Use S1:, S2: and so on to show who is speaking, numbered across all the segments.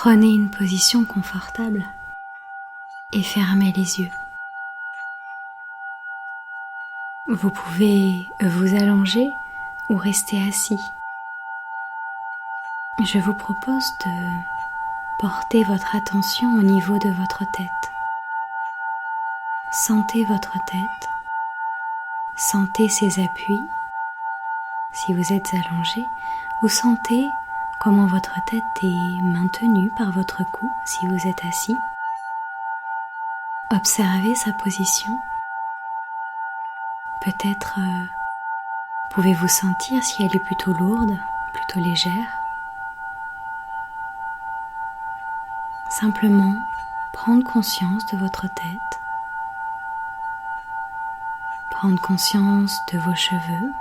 S1: Prenez une position confortable et fermez les yeux. Vous pouvez vous allonger ou rester assis. Je vous propose de porter votre attention au niveau de votre tête. Sentez votre tête, sentez ses appuis si vous êtes allongé, ou sentez comment votre tête est maintenue par votre cou si vous êtes assis. Observez sa position. Peut-être pouvez-vous sentir si elle est plutôt lourde, plutôt légère. Simplement prendre conscience de votre tête, prendre conscience de vos cheveux,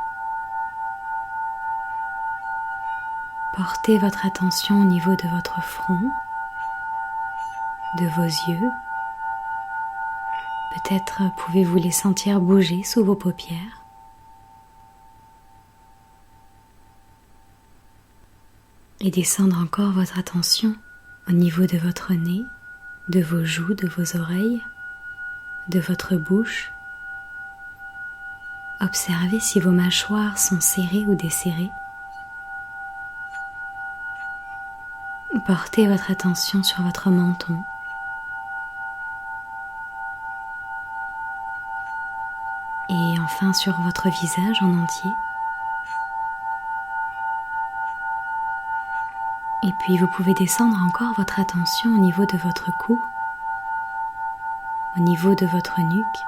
S1: portez votre attention au niveau de votre front, de vos yeux. Peut-être pouvez-vous les sentir bouger sous vos paupières. Et descendre encore votre attention au niveau de votre nez, de vos joues, de vos oreilles, de votre bouche. Observez si vos mâchoires sont serrées ou desserrées. Portez votre attention sur votre menton. Et enfin sur votre visage en entier. Et puis vous pouvez descendre encore votre attention au niveau de votre cou, au niveau de votre nuque.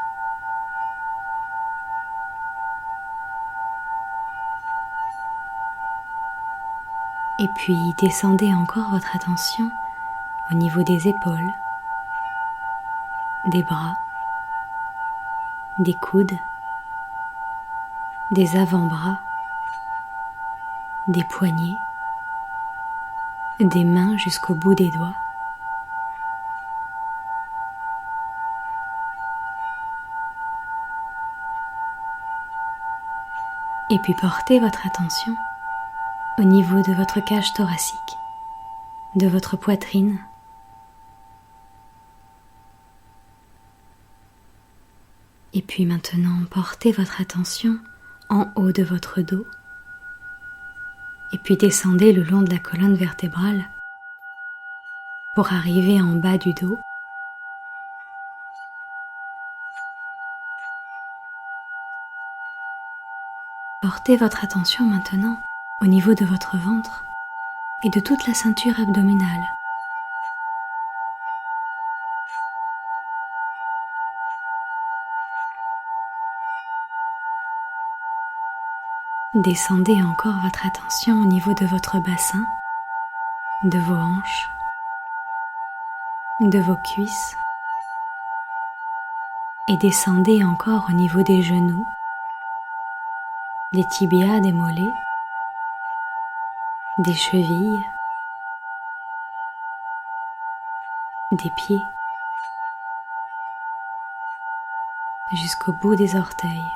S1: Et puis descendez encore votre attention au niveau des épaules, des bras, des coudes, des avant-bras, des poignets, des mains jusqu'au bout des doigts. Et puis portez votre attention au niveau de votre cage thoracique, de votre poitrine. Et puis maintenant, portez votre attention en haut de votre dos. Et puis descendez le long de la colonne vertébrale pour arriver en bas du dos. Portez votre attention maintenant au niveau de votre ventre et de toute la ceinture abdominale. Descendez encore votre attention au niveau de votre bassin, de vos hanches, de vos cuisses, et descendez encore au niveau des genoux, des tibias, des mollets, des chevilles, des pieds, jusqu'au bout des orteils.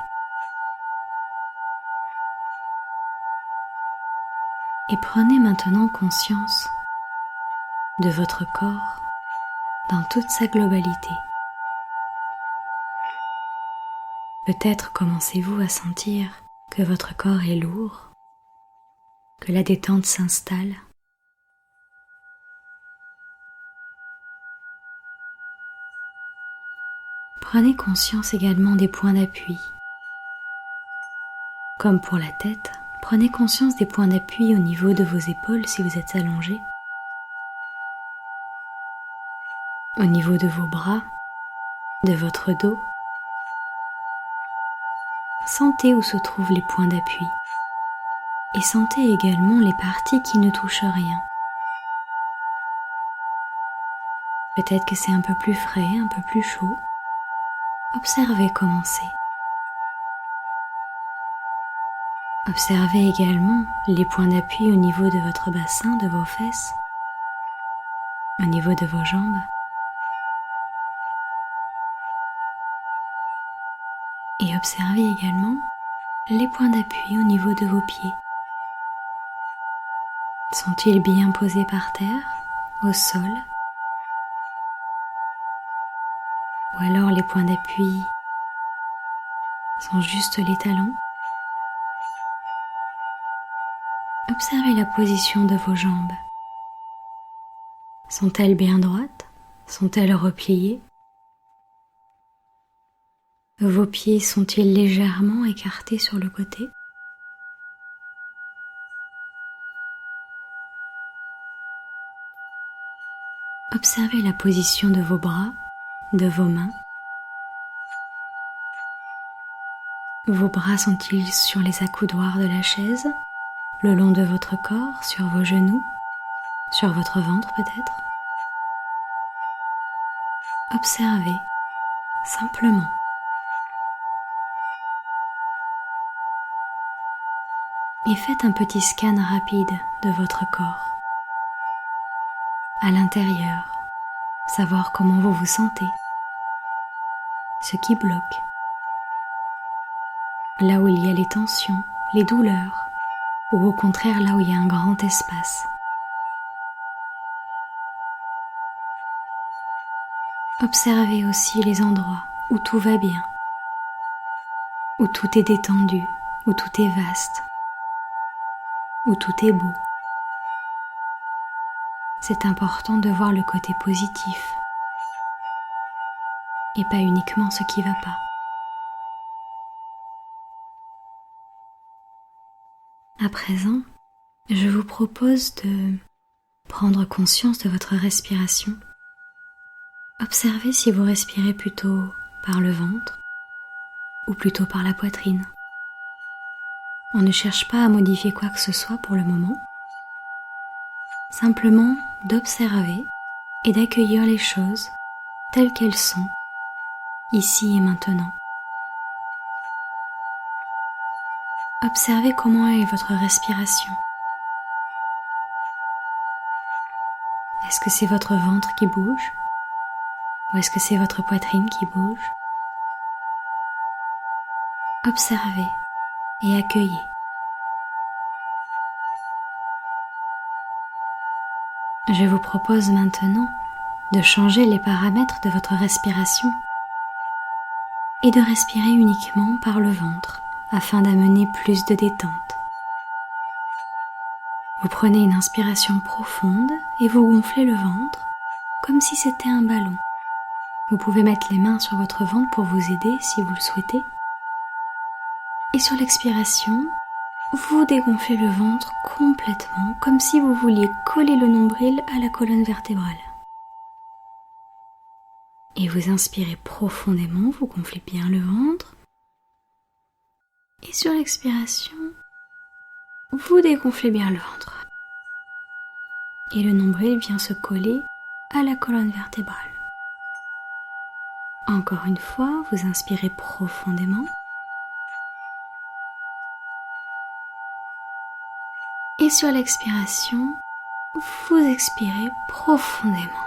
S1: Et prenez maintenant conscience de votre corps dans toute sa globalité. Peut-être commencez-vous à sentir que votre corps est lourd, que la détente s'installe. Prenez conscience également des points d'appui. Comme pour la tête, prenez conscience des points d'appui au niveau de vos épaules si vous êtes allongé, au niveau de vos bras, de votre dos. Sentez où se trouvent les points d'appui et sentez également les parties qui ne touchent rien. Peut-être que c'est un peu plus frais, un peu plus chaud. Observez comment c'est. Observez également les points d'appui au niveau de votre bassin, de vos fesses, au niveau de vos jambes. Et observez également les points d'appui au niveau de vos pieds. Sont-ils bien posés par terre au sol, ou alors les points d'appui sont juste les talons. Observez la position de vos jambes. Sont-elles bien droites? Sont-elles repliées? Vos pieds sont-ils légèrement écartés sur le côté? Observez la position de vos bras, de vos mains. Vos bras sont-ils sur les accoudoirs de la chaise, le long de votre corps, sur vos genoux, sur votre ventre peut-être? Observez, simplement. Et faites un petit scan rapide de votre corps. À l'intérieur, savoir comment vous vous sentez, ce qui bloque, là où il y a les tensions, les douleurs, ou au contraire là où il y a un grand espace. Observez aussi les endroits où tout va bien, où tout est détendu, où tout est vaste, où tout est beau. C'est important de voir le côté positif et pas uniquement ce qui ne va pas. À présent, je vous propose de prendre conscience de votre respiration. Observez si vous respirez plutôt par le ventre ou plutôt par la poitrine. On ne cherche pas à modifier quoi que ce soit pour le moment. Simplement d'observer et d'accueillir les choses telles qu'elles sont, ici et maintenant. Observez comment est votre respiration. Est-ce que c'est votre ventre qui bouge? Ou est-ce que c'est votre poitrine qui bouge? Observez et accueillez. Je vous propose maintenant de changer les paramètres de votre respiration et de respirer uniquement par le ventre afin d'amener plus de détente. Vous prenez une inspiration profonde et vous gonflez le ventre comme si c'était un ballon. Vous pouvez mettre les mains sur votre ventre pour vous aider si vous le souhaitez. Et sur l'expiration, vous dégonflez le ventre complètement comme si vous vouliez coller le nombril à la colonne vertébrale. Et vous inspirez profondément, vous gonflez bien le ventre. Et sur l'expiration, vous dégonflez bien le ventre. Et le nombril vient se coller à la colonne vertébrale. Encore une fois, vous inspirez profondément. Et sur l'expiration, vous expirez profondément.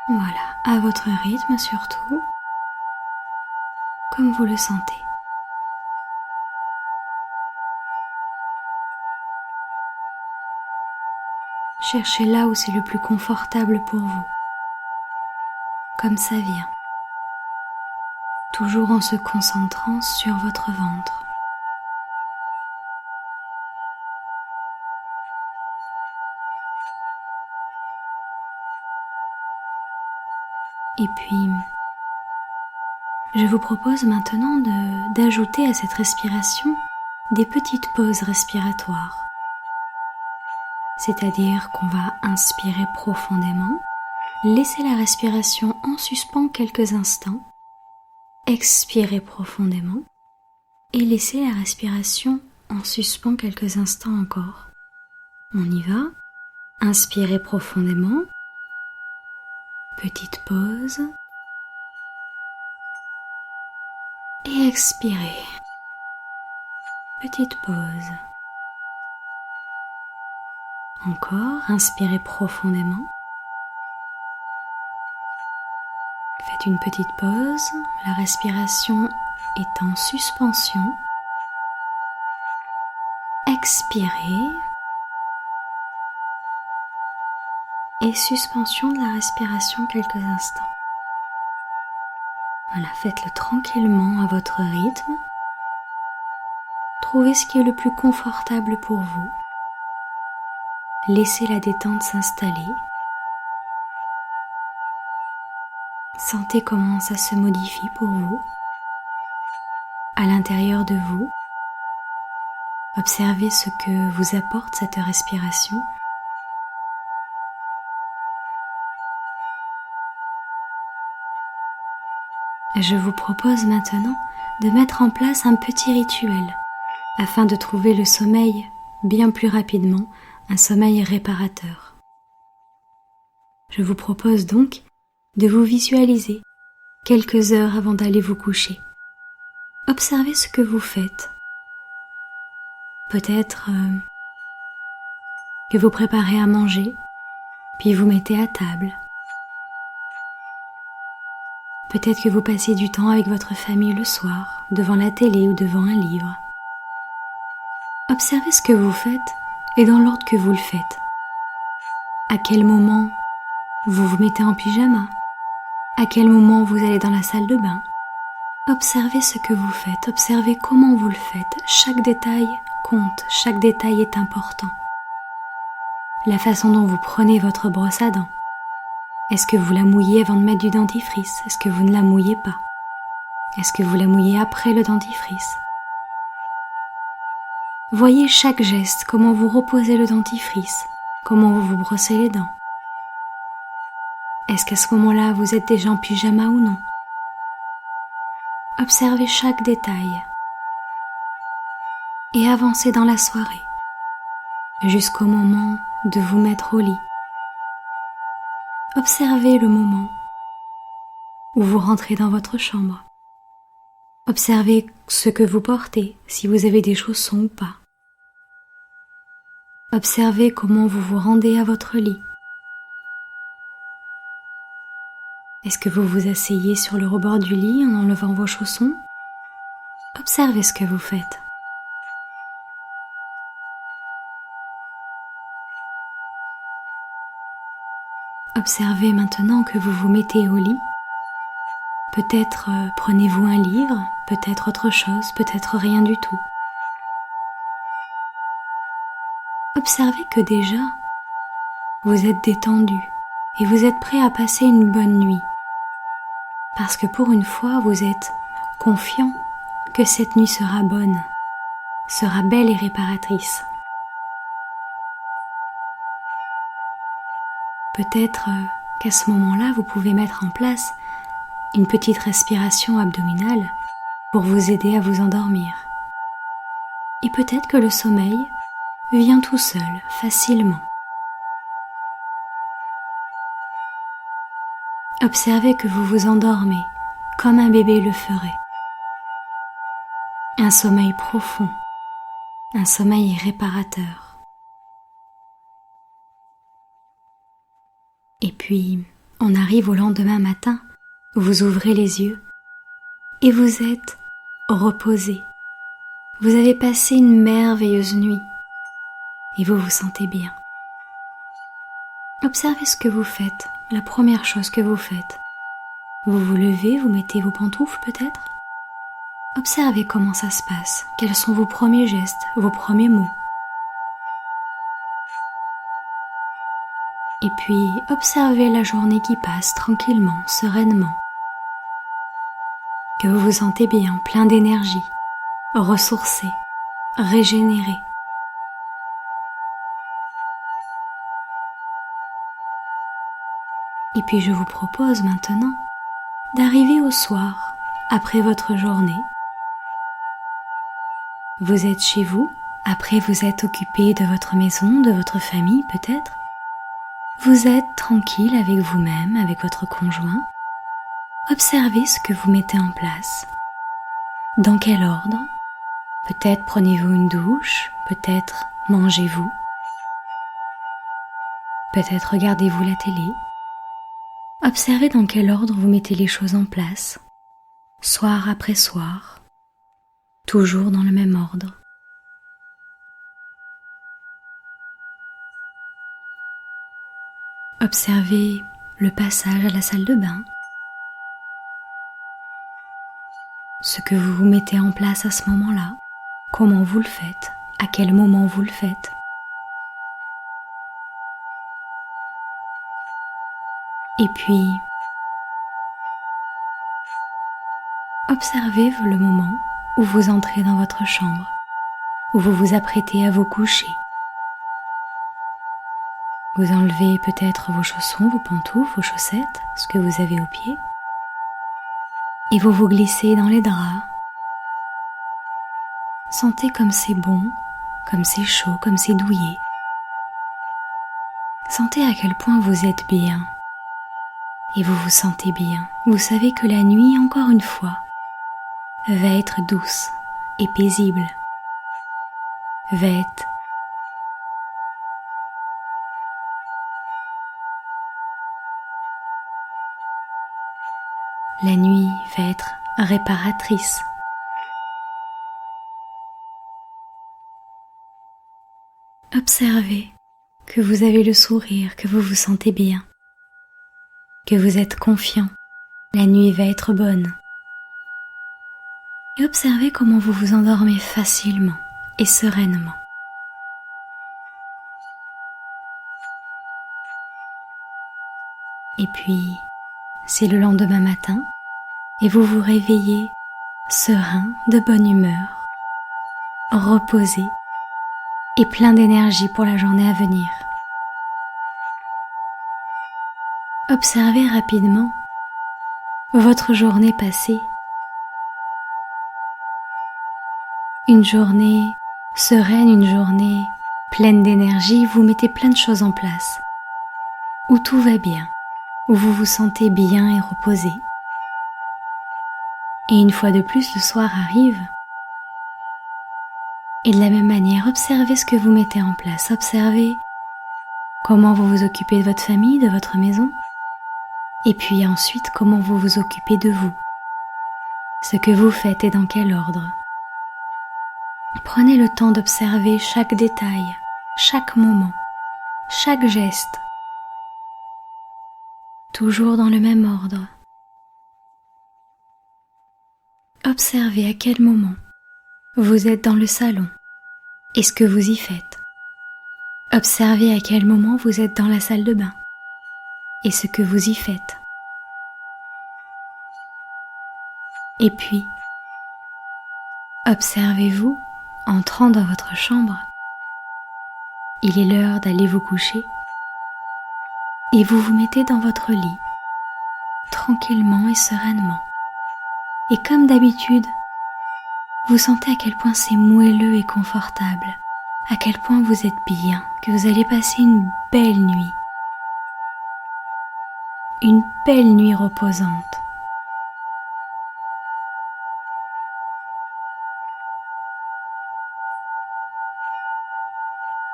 S1: Voilà, à votre rythme surtout, comme vous le sentez. Cherchez là où c'est le plus confortable pour vous, comme ça vient, toujours en se concentrant sur votre ventre. Et puis, je vous propose maintenant d'ajouter à cette respiration des petites pauses respiratoires. C'est-à-dire qu'on va inspirer profondément, laisser la respiration en suspens quelques instants, expirer profondément et laisser la respiration en suspens quelques instants encore. On y va, inspirez profondément, petite pause et expirez, petite pause. Encore, inspirez profondément. Faites une petite pause, la respiration est en suspension. expirez et suspension de la respiration quelques instants. Voilà, faites-le tranquillement à votre rythme. Trouvez ce qui est le plus confortable pour vous. Laissez la détente s'installer. Sentez comment ça se modifie pour vous, à l'intérieur de vous. Observez ce que vous apporte cette respiration. Je vous propose maintenant de mettre en place un petit rituel afin de trouver le sommeil bien plus rapidement, un sommeil réparateur. Je vous propose donc de vous visualiser quelques heures avant d'aller vous coucher. Observez ce que vous faites. Peut-être que vous préparez à manger, puis vous mettez à table. Peut-être que vous passez du temps avec votre famille le soir, devant la télé ou devant un livre. Observez ce que vous faites et dans l'ordre que vous le faites. À quel moment vous vous mettez en pyjama? À quel moment vous allez dans la salle de bain? Observez ce que vous faites, observez comment vous le faites. Chaque détail compte, chaque détail est important. La façon dont vous prenez votre brosse à dents. Est-ce que vous la mouillez avant de mettre du dentifrice? Est-ce que vous ne la mouillez pas? Est-ce que vous la mouillez après le dentifrice? Voyez chaque geste, comment vous reposez le dentifrice, comment vous vous brossez les dents. Est-ce qu'à ce moment-là, vous êtes déjà en pyjama ou non? Observez chaque détail et avancez dans la soirée, jusqu'au moment de vous mettre au lit. Observez le moment où vous rentrez dans votre chambre. Observez ce que vous portez, si vous avez des chaussons ou pas. Observez comment vous vous rendez à votre lit. Est-ce que vous vous asseyez sur le rebord du lit en enlevant vos chaussons? Observez ce que vous faites. Observez maintenant que vous vous mettez au lit. Peut-être prenez-vous un livre, peut-être autre chose, peut-être rien du tout. Observez que déjà, vous êtes détendu et vous êtes prêt à passer une bonne nuit. Parce que pour une fois, vous êtes confiant que cette nuit sera bonne, sera belle et réparatrice. Peut-être qu'à ce moment-là, vous pouvez mettre en place une petite respiration abdominale pour vous aider à vous endormir. Et peut-être que le sommeil vient tout seul, facilement. Observez que vous vous endormez comme un bébé le ferait. Un sommeil profond, un sommeil réparateur. Et puis, on arrive au lendemain matin, vous ouvrez les yeux et vous êtes reposé. Vous avez passé une merveilleuse nuit et vous vous sentez bien. Observez ce que vous faites, la première chose que vous faites. Vous vous levez, vous mettez vos pantoufles peut-être? Observez comment ça se passe, quels sont vos premiers gestes, vos premiers mots. Et puis, observez la journée qui passe tranquillement, sereinement. Que vous vous sentez bien, plein d'énergie, ressourcé, régénéré. Et puis je vous propose maintenant d'arriver au soir, après votre journée. Vous êtes chez vous, après vous êtes occupé de votre maison, de votre famille peut-être. Vous êtes tranquille avec vous-même, avec votre conjoint. Observez ce que vous mettez en place. Dans quel ordre? Peut-être prenez-vous une douche, peut-être mangez-vous. Peut-être regardez-vous la télé. Observez dans quel ordre vous mettez les choses en place, soir après soir, toujours dans le même ordre. Observez le passage à la salle de bain, ce que vous vous mettez en place à ce moment-là, comment vous le faites, à quel moment vous le faites. Et puis, observez le moment où vous entrez dans votre chambre, où vous vous apprêtez à vous coucher. Vous enlevez peut-être vos chaussons, vos pantoufles, vos chaussettes, ce que vous avez aux pieds, et vous vous glissez dans les draps. Sentez comme c'est bon, comme c'est chaud, comme c'est douillet. Sentez à quel point vous êtes bien. Et vous vous sentez bien. Vous savez que la nuit, encore une fois, va être douce et paisible. Va être La nuit va être réparatrice. Observez que vous avez le sourire, que vous vous sentez bien, que vous êtes confiant. La nuit va être bonne. Et observez comment vous vous endormez facilement et sereinement. Et puis, c'est le lendemain matin et vous vous réveillez serein, de bonne humeur, reposé et plein d'énergie pour la journée à venir. Observez rapidement votre journée passée. Une journée sereine, une journée pleine d'énergie, vous mettez plein de choses en place, où tout va bien, où vous vous sentez bien et reposé. Et une fois de plus, le soir arrive. Et de la même manière, observez ce que vous mettez en place. Observez comment vous vous occupez de votre famille, de votre maison. Et puis ensuite, comment vous vous occupez de vous. Ce que vous faites et dans quel ordre. Prenez le temps d'observer chaque détail, chaque moment, chaque geste. Toujours dans le même ordre. Observez à quel moment vous êtes dans le salon et ce que vous y faites. Observez à quel moment vous êtes dans la salle de bain et ce que vous y faites. Et puis, observez-vous entrant dans votre chambre. Il est l'heure d'aller vous coucher et vous vous mettez dans votre lit, tranquillement et sereinement. Et comme d'habitude, vous sentez à quel point c'est moelleux et confortable, à quel point vous êtes bien, que vous allez passer une belle nuit reposante.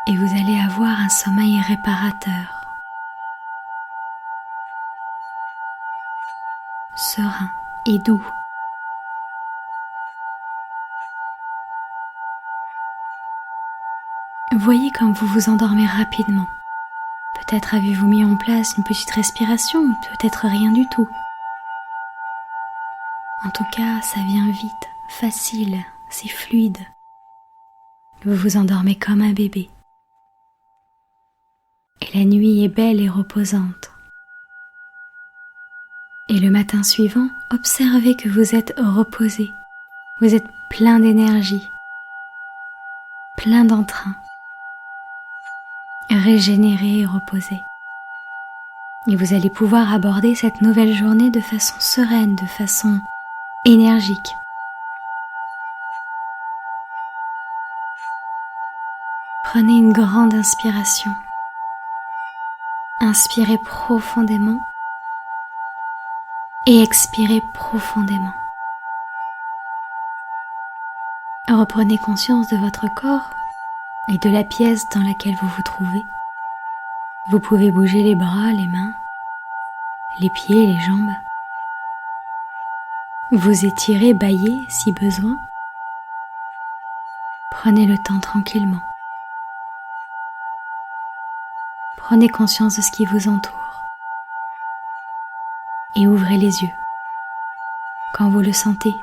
S1: Et vous allez avoir un sommeil réparateur, serein et doux. Voyez comme vous vous endormez rapidement. Peut-être avez-vous mis en place une petite respiration, ou peut-être rien du tout. En tout cas, ça vient vite, facile, c'est fluide. Vous vous endormez comme un bébé. Et la nuit est belle et reposante. Et le matin suivant, observez que vous êtes reposé. Vous êtes plein d'énergie, plein d'entrain, régénéré et reposé. Et vous allez pouvoir aborder cette nouvelle journée de façon sereine, de façon énergique. Prenez une grande inspiration. Inspirez profondément et expirez profondément. Reprenez conscience de votre corps et de la pièce dans laquelle vous vous trouvez. Vous pouvez bouger les bras, les mains, les pieds, les jambes. Vous étirez, bâillez si besoin. Prenez le temps tranquillement. Prenez conscience de ce qui vous entoure et ouvrez les yeux quand vous le sentez.